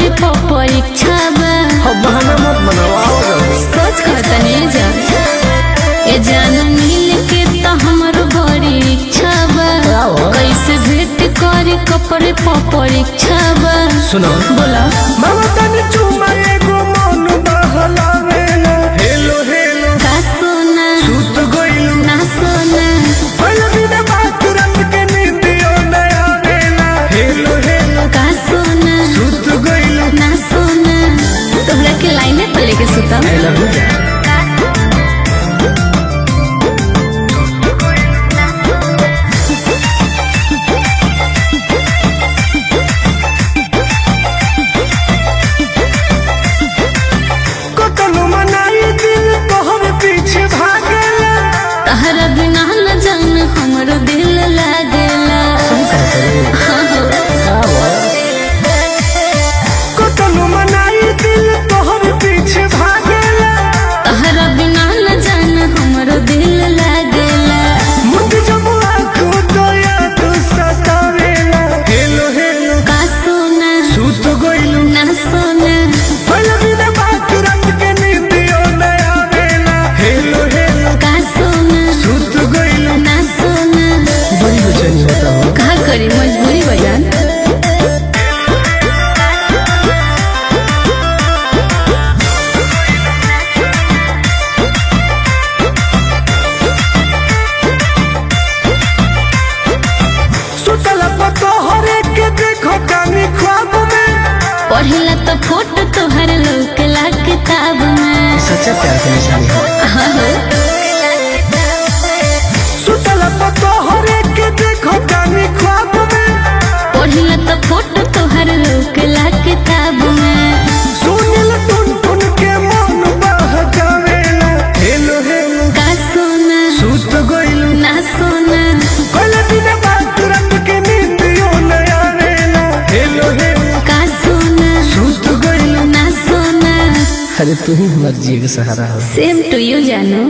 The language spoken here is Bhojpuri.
कपड़े पर परीक्षा बा। बहाना मत बनाओ सोच कहतनी जा ए जान मिल के तो हमरो बड़ी इच्छा बा। कैसे भेंट करे कपड़े पर परीक्षा बा। सुनो बोला मामा तनी चुमा एगो मन बहलावेला हेलो हेलो का सोना सुत गइलू ना सोना पहले बिना बात रंग के नींदियो न आवेला हेलो हेलो का सोना सुत गइलू ना सोना तोहरा के लाइने पे लेके सुता। आई लव यू तहरा बिना न जान हमरो दिल लागेला। तहरा बिना न जान हमरो दिल लागेला। हेलो हेलो का सोना सुत गइलू ना सोना पहले बिना बात रंग के नींदियो न आवेला हेलो हेलो का सोना सुत गइलू ना सोना बड़ी बेचैनी होता हो का करी मजबूरी बयान। पढ़ला तो फोटो तोहर लौकेला किताब में। सच्चा प्यार की निशानी है सुतला पतो हरे के देखो गानी ख्वाब में पढ़ला तो फोटो तोहर लौकेला किताब में। सुनिल टुन टुन के मन बहकावेला हेलो हेलो का सोना सुत गइलू ना सोना पहले बिना बात रंग के नींदियो न आवेला हेलो हेलो का सोना सुत गइलू ना सोना। अरे तू ही हमारे जिए का सहारा हो। सेम टू यू जानू।